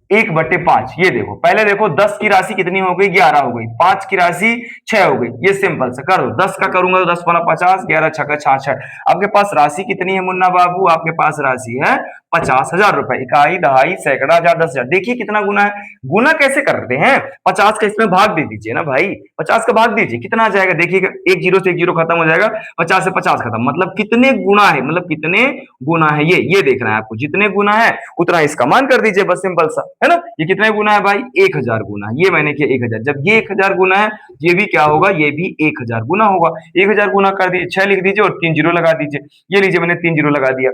1/5। ये देखो, पहले देखो 10 की राशि कितनी हो गई 11 हो गई, 5 की राशि 6 हो गई, ये सिंपल से करो। 10 का करूंगा तो 10 पना 50, 11 छक्का 66। आपके पास राशि कितनी है मुन्ना बाबू, आपके पास राशि है 50,000 रुपए, इकाई दहाई सैकड़ा हजार 10,000। देखिए कितना गुना है, गुना कैसे करते हैं, 50 का इसमें भाग दे दीजिए ना भाई, 50 का भाग दीजिए, कितना आ जाएगा देखिएगा, एक जीरो से एक जीरो खत्म हो जाएगा, 50 से 50 खत्म, मतलब कितने गुना है, मतलब कितने गुना है, ये देखना है आपको, जितने गुना है उतना इसका मान कर दीजिए, बस सिंपल सा है ना। ये कितने गुना है भाई, 1000 गुना, ये मैंने किया 1000, जब ये 1000 गुना है ये भी क्या होगा, ये भी 1000 गुना होगा। 1000 गुना कर दीजिए, 6 लिख दीजिए और 3 जीरो लगा दीजिए, ये लीजिए मैंने 3 जीरो लगा दिया।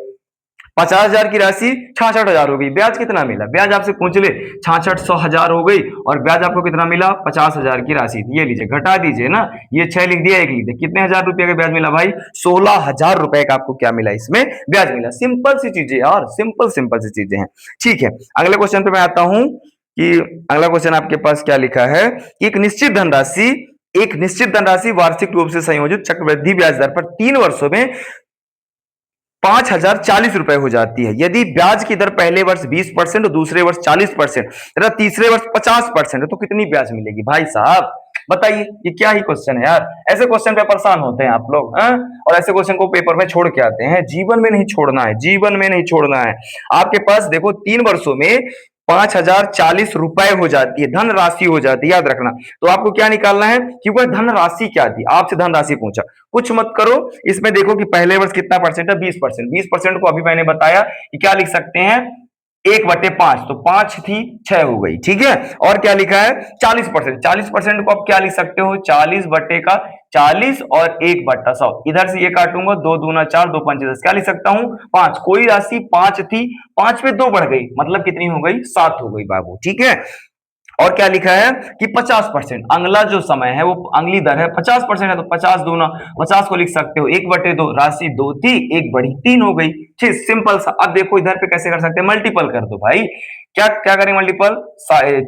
50,000 की राशि 66,000 हो गई, ब्याज कितना मिला, ब्याज आपसे पूछ ले 66,000 हो गई, और ब्याज आपको कितना मिला 50,000 की राशि, ये लीजिए घटा दीजिए ना, ये 6 लिख दिया, 1 लिख दिया, कितने हजार रुपए का ब्याज मिला भाई, 16,000 रुपए का आपको क्या मिला, इसमें ब्याज मिला। सिंपल सी चीजें यार, सिंपल सिंपल सी चीजें हैं। ठीक है, अगले क्वेश्चन पे मैं आता हूं कि अगला क्वेश्चन आपके पास क्या लिखा है कि एक निश्चित धनराशि वार्षिक रूप से संयोजित चक्रवृद्धि ब्याज दर पर 3 वर्षों में 5,040 रुपए हो जाती है। यदि ब्याज की दर पहले वर्ष 20% और दूसरे वर्ष 40% तथा तीसरे वर्ष 50% है तो कितनी ब्याज मिलेगी। भाई साहब बताइए, ये क्या ही क्वेश्चन है यार, ऐसे क्वेश्चन पे परेशान होते हैं आप लोग, हैं? और ऐसे क्वेश्चन को पेपर में छोड़ के आते हैं, जीवन में नहीं छोड़ना है, जीवन में नहीं छोड़ना है। आपके पास देखो 3 वर्षों में 5,040 रुपए हो जाती है, धन राशि हो जाती है, याद रखना। तो आपको क्या निकालना है कि वह धन राशि क्या थी, आपसे धन राशि पूछा, कुछ मत करो, इसमें देखो कि पहले वर्ष कितना परसेंट है 20%, 20% को अभी मैंने बताया कि क्या लिख सकते हैं 1/5, तो 5 थी 6 हो गई, ठीक है। और क्या लिखा है 40%, 40% को आप क्या लिख सकते हो 40 बटे का 40 और 1/100। इधर से ये काटूंगा, 2 दूना 4, 2 पंचे 10, क्या लिख सकता हूं 5। कोई राशि 5 थी, 5 पे 2 बढ़ गई, मतलब कितनी हो गई 7 हो गई बाबू, ठीक है। और क्या लिखा है कि 50%, अगला जो समय है वो अगली दर है 50% है, तो 50 दूना 50 को लिख सकते हो 1/2, राशि 2 थी, 1 बढ़ी 3 हो गई। ठीक, सिंपल सा। अब देखो इधर पे कैसे कर सकते हैं, मल्टीपल कर दो भाई। क्या क्या करेंगे मल्टीपल,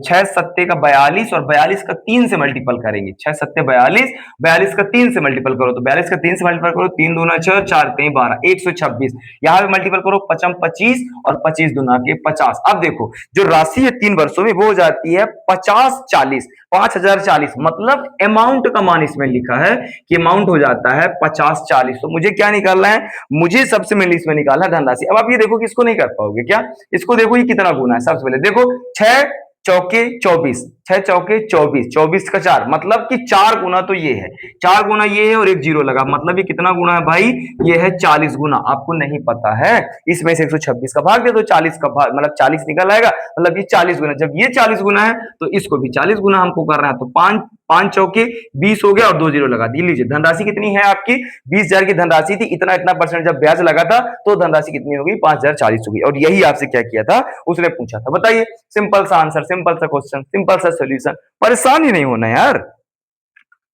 6 सत्ते का 42 और 42 का 3 से मल्टीपल करेंगे। 6 सत्ते 42, 42 का 3 से मल्टीपल करो तो 42 का 3 से मल्टीपल करो, 3 दूना 6, 4 3 12, 126। यहाँ पे मल्टीपल करो, 55 25 और 25 दूना के 50। अब देखो जो राशि है 3 वर्षों में वो हो जाती है 5040, 5040, मतलब अमाउंट का मान इसमें लिखा है कि अमाउंट हो जाता है 5040। तो मुझे क्या निकालना है, मुझे सबसे पहले इसमें निकालना है धनराशि। अब आप ये देखो कि इसको नहीं कर पाओगे क्या, इसको देखो ये कितना गुना है। सबसे पहले देखो 6 चौके 24, 6 चौके 24, 24 का 4, मतलब कि 4 गुना तो ये है, 4 गुना ये है और एक जीरो लगा, मतलब ये कितना गुना है भाई, ये है 40 गुना। आपको नहीं पता है, इसमें से 126 का भाग दे दो, 40 का भाग मतलब 40 निकल आएगा, मतलब ये 40 गुना। जब ये 40 गुना है तो इसको भी 40 गुना हमको करना है। तो 5 5 चौके 20 हो गया और 2 जीरो लगा दिए। लीजिए धनराशि कितनी है आपकी, 20,000 की धनराशि थी, इतना इतना परसेंट जब ब्याज लगा था तो धनराशि कितनी होगी, 5040 होगी। और यही आपसे क्या किया था, उसने पूछा था। बताइए, सिंपल सा आंसर, सिंपल सा क्वेश्चन, सिंपल सा सोल्यूशन, परेशान ही नहीं होना यार,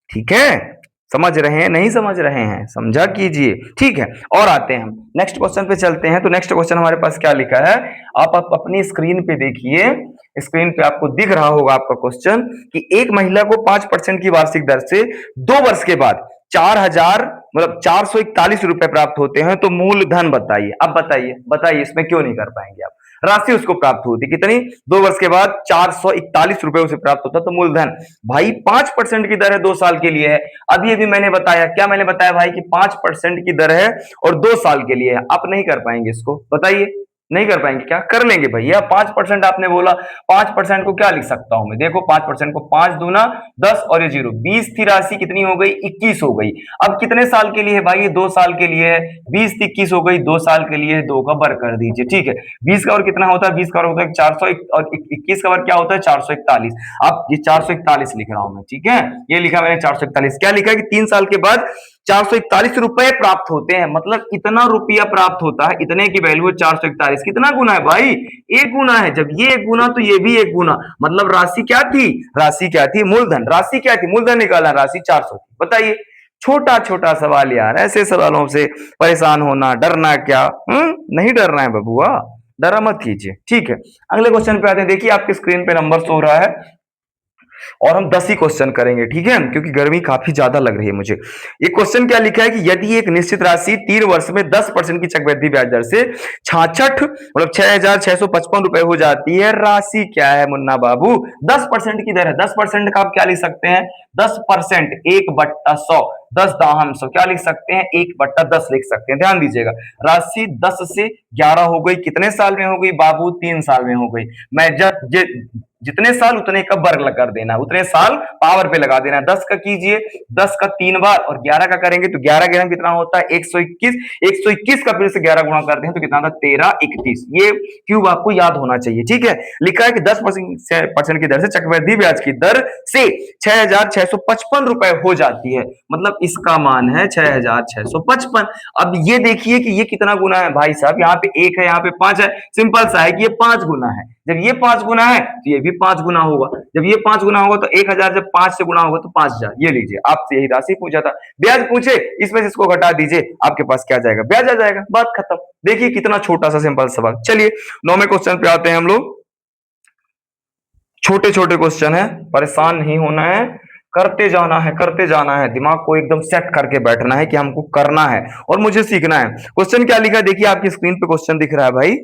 ठीक है। समझ रहे हैं, नहीं समझ रहे हैं, समझा कीजिए, ठीक है। और आते हैं हम नेक्स्ट क्वेश्चन पे चलते हैं। तो नेक्स्ट क्वेश्चन हमारे पास क्या लिखा है, आप अपनी स्क्रीन पे देखिए, स्क्रीन पे आपको दिख रहा होगा आपका क्वेश्चन कि एक महिला को 5% की वार्षिक दर से 2 वर्ष के बाद 4000 मतलब 441 रुपए प्राप्त होते हैं, तो मूलधन बताइए। अब बताइए, बताइए इसमें क्यों नहीं कर पाएंगे आप, राशि उसको प्राप्त होती कितनी, 2 वर्ष के बाद 441 रुपए उसे प्राप्त होता, तो मूलधन भाई 5% की दर है, 2 साल के लिए है। अभी अभी मैंने बताया, क्या मैंने बताया भाई कि 5% की दर है और 2 साल के लिए है। आप नहीं कर पाएंगे इसको, बताइए नहीं कर पाएंगे क्या, कर लेंगे भैया। 5% आपने बोला, 5% को क्या लिख सकता हूं मैं, देखो 5% को 5 दूना 10 और ये जीरो, 20 थी राशि, कितनी हो गई 21 हो गई। अब कितने साल के लिए है भाई, ये 2 साल के लिए है, 20 थी 21 हो गई, 2 साल के लिए 2 का वर्ग कर दीजिए, ठीक है। 20 का और कितना होता है, 20 का और होता है 400 और 21 का वर्ग क्या होता है 441। अब ये 441 लिख रहा हूं मैं, ठीक है, ये लिखा मैंने 441। क्या लिखा है कि 3 साल के बाद 441 रुपए प्राप्त होते हैं, मतलब इतना रुपया प्राप्त होता है, इतने की वैल्यू 441, कितना गुना है भाई, एक गुना है। जब ये एक गुना तो ये भी एक गुना, मतलब राशि क्या थी, राशि क्या थी, मूलधन, राशि क्या थी, मूलधन निकाला, राशि 400 थी। बताइए, छोटा छोटा सवाल यार, ऐसे सवालों से परेशान होना, डरना क्या, नहीं डरना है बबुआ, डरा मत कीजिए, ठीक है। अगले क्वेश्चन पे आते हैं। देखिए आपकी स्क्रीन पे नंबर शो हो रहा है और हम 10 ही क्वेश्चन करेंगे, ठीक है, क्योंकि गर्मी काफी ज्यादा लग रही है मुझे। ये क्वेश्चन क्या लिखा है कि यदि एक निश्चित राशि 3 वर्ष में 10% की चक्रवृद्धि ब्याज दर से 66 मतलब 6,655 रुपए हो जाती है, राशि क्या है मुन्ना बाबू। 10% की दर है, 10% का आप क्या लिख सकते हैं, 10%, 1/100, 10 दाहम 100, क्या लिख सकते हैं 1/10 लिख सकते हैं। ध्यान दीजिएगा, राशि 10 से 11 हो गई, कितने साल में हो गई बाबू, 3 साल में हो गई। मैं जितने साल उतने का वर्ग कर देना, उतने साल पावर पे लगा देना। 10 का कीजिए, 10 का 3 बार और 11 का करेंगे तो 11 11 कितना होता है 121, 121 का फिर से 11 गुणा करते हैं तो कितना था 1331। ये क्यूब आपको याद होना चाहिए, ठीक है। लिखा है कि 10% की दर से चक्रवृद्धि ब्याज की दर से 6,655 रुपए हो जाती है, मतलब इसका मान है 6,655। अब ये देखिए कि ये कितना गुना है भाई साहब, यहाँ पे 1 है, यहाँ पे 5 है, सिंपल सा है कि ये 5 गुना है। जब ये 5 गुना है तो ये भी 5 गुना होगा, जब ये 5 गुना होगा तो 1,000 जब 5 से गुना होगा तो 5,000। ये लीजिए, आपसे यही राशि पूछा था, ब्याज पूछे, इसमें से इसको घटा दीजिए, आपके पास क्या जाएगा, ब्याज आ जाएगा, बात खत्म। देखिए कितना छोटा सा सिंपल सवाल। चलिए 9वें क्वेश्चन पे आते हैं हम लोग। छोटे छोटे क्वेश्चन है, परेशान नहीं होना है, करते जाना है, करते जाना है, दिमाग को एकदम सेट करके बैठना है कि हमको करना है और मुझे सीखना है। क्वेश्चन क्या लिखा है, देखिए आपकी स्क्रीन पे क्वेश्चन दिख रहा है भाई,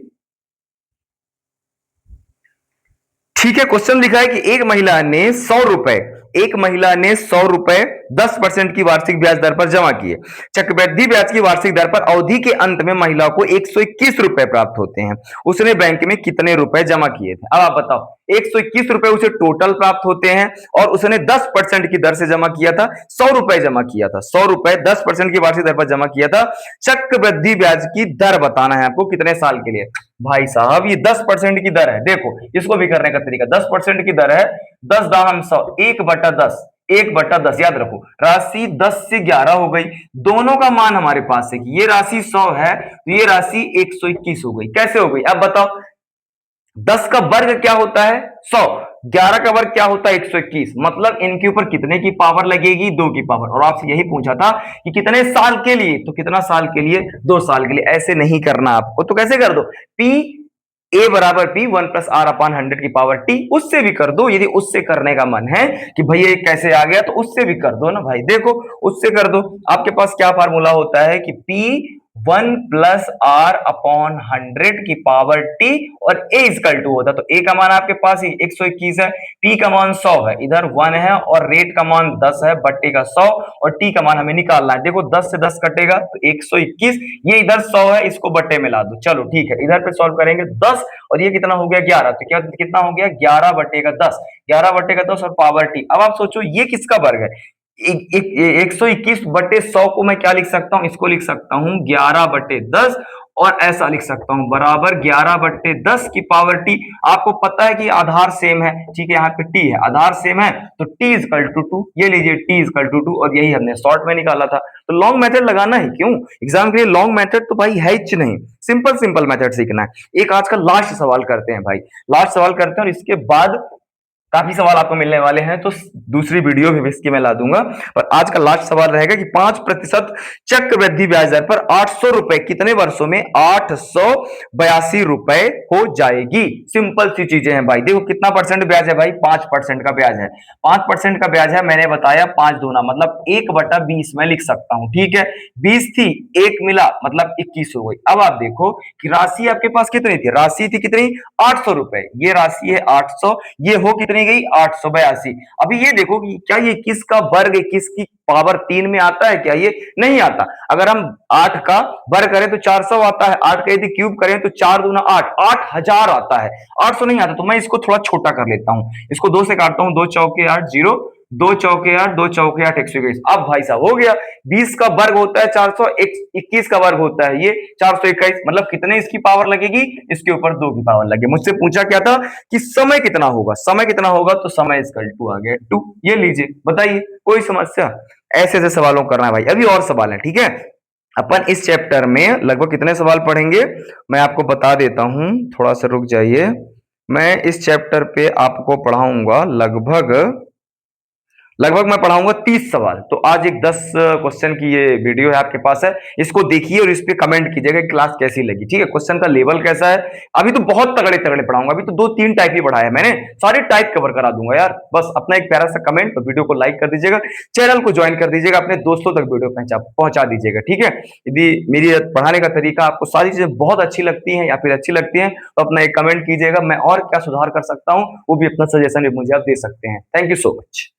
ठीक है। क्वेश्चन लिखा है कि एक महिला ने 100 रुपए, एक महिला ने 100 रुपए 10% की वार्षिक ब्याज दर पर जमा किए। चक्रवृद्धि ब्याज की वार्षिक दर पर अवधि के अंत में महिला को 121 रुपए प्राप्त होते हैं। उसने बैंक में कितने रुपए जमा किए थे। अब आप बताओ, 121 रुपए उसे टोटल प्राप्त होते हैं और उसने 10% की दर से जमा किया था, 100 रुपए जमा किया था, 100 रुपए 10% की वार्षिक दर पर जमा किया था। चक्रवृद्धि ब्याज की दर बताना है आपको कितने साल के लिए। भाई साहब ये 10% की दर है, देखो इसको भी करने का तरीका, 10% की दर है, 10 दाहम 100, 1/10, 1/10 याद रखो, राशि 10 से 11 हो गई, दोनों का मान हमारे पास है कि ये राशि 100 है तो ये राशि 121 हो गई। कैसे हो गई अब बताओ? 10 का वर्ग क्या होता है? 100। 11 का वर्ग क्या होता है? 121। मतलब इनके ऊपर कितने की पावर लगेगी? 2 की पावर। और आपसे यही पूछा था कि कितने साल के लिए, तो कितना साल के लिए? 2 साल के लिए। ऐसे नहीं करना आपको, तो कैसे कर दो? पी ए बराबर पी 1+r/100 की पावर टी, उससे भी कर दो। यदि उससे करने का मन है कि भैया कैसे आ गया, तो उससे भी कर दो ना भाई। देखो उससे कर दो। आपके पास क्या फार्मूला होता है कि पी 1+r/100 की पावर टी और a इजकल टू होता है। तो a का मान आपके पास ही 121 है, p का मान 100 है, इधर 1 है और रेट का मान 10 है, बट्टे का 100 और t का मान हमें निकालना है। देखो 10 से 10 कटेगा तो 121, ये इधर 100 है, इसको बट्टे में ला दो। चलो ठीक है, इधर पे सॉल्व करेंगे 10 और ये कितना हो गया 11, तो क्या कितना हो गया 11/10, 11/10 और पावर टी। अब आप सोचो ये किसका वर्ग है? 121/100 को मैं क्या लिख सकता हूं? इसको लिख सकता हूं 11/10 और ऐसा लिख सकता हूं बराबर 11/10 की पावर टी। आपको पता है कि आधार सेम है, ठीक है, यहाँ पे टी है, आधार सेम है, तो टी इजकल टू 2, ये लीजिए टी इजकल टू 2, और यही हमने शॉर्ट में निकाला था। तो लॉन्ग मेथड लगाना है क्यों एग्जाम के लिए? लॉन्ग मेथड तो भाई है ही नहीं, सिंपल सिंपल मेथड सीखना है। एक आज का लास्ट सवाल करते हैं भाई, लास्ट सवाल करते हैं और इसके बाद काफी सवाल आपको मिलने वाले हैं, तो दूसरी वीडियो भी इसकी मैं ला दूंगा। पर आज का लास्ट सवाल रहेगा कि 5% चक्रवृद्धि ब्याज दर पर 800 रुपए कितने वर्षों में 882 रुपए हो जाएगी? सिंपल सी चीजें हैं भाई। देखो कितना परसेंट ब्याज है भाई? 5% का ब्याज है। 5% का ब्याज है, मैंने बताया 5 दूना मतलब 1/20 में लिख सकता हूं, ठीक है। 20 थी, 1 मिला मतलब 21 हो गई। अब आप देखो कि राशि आपके पास कितनी थी? राशि थी कितनी? 800 रुपए। ये राशि है 800, ये हो कितनी गई? 882। अभी ये देखो कि क्या ये 21 का वर्ग 21 की पावर 3 में आता है क्या? ये नहीं आता। अगर हम 8 का वर्ग करें तो 400 आता है, 8 का यदि क्यूब करें तो 4 दूना 8, 8000 आता है, 800 नहीं आता। तो मैं इसको थोड़ा छोटा कर लेता हूं, इसको 2 से काटता हूं, 2 चौके 8, 0, 2 चौके 8, 2 चौके 8, 121। अब भाई साहब हो गया। 20 का वर्ग होता है 400, 21 का वर्ग होता है ये 421, मतलब कितने इसकी पावर लगेगी? इसके ऊपर 2 की पावर लगे। मुझसे पूछा क्या था कि समय कितना होगा? समय कितना होगा? तो समय इक्वल टू आ गया 2। ये लीजिए, बताइए कोई समस्या? ऐसे ऐसे सवालों को करना है भाई। अभी और सवाल है, ठीक है। अपन इस चैप्टर में लगभग कितने सवाल पढ़ेंगे मैं आपको बता देता हूं, थोड़ा सा रुक जाइए। मैं इस चैप्टर पे आपको पढ़ाऊंगा लगभग मैं पढ़ाऊंगा 30 सवाल। तो आज एक 10 क्वेश्चन की ये वीडियो है आपके पास है, इसको देखिए और इस पे कमेंट कीजिएगा क्लास कैसी लगी, ठीक है। क्वेश्चन का लेवल कैसा है? अभी तो बहुत तगड़े तगड़े पढ़ाऊंगा, अभी तो 2-3 टाइप ही पढ़ाया है मैंने, सारे टाइप कवर करा दूंगा यार। बस अपना एक प्यारा सा कमेंट और वीडियो को लाइक कर दीजिएगा, चैनल को ज्वाइन कर दीजिएगा, अपने दोस्तों तक वीडियो पहुंचा दीजिएगा, ठीक है। यदि मेरी पढ़ाने का तरीका आपको सारी चीजें बहुत अच्छी लगती हैं या फिर अच्छी लगती हैं तो अपना एक कमेंट कीजिएगा, मैं और क्या सुधार कर सकता हूँ वो भी अपना सजेशन भी मुझे आप दे सकते हैं। Thank you so much.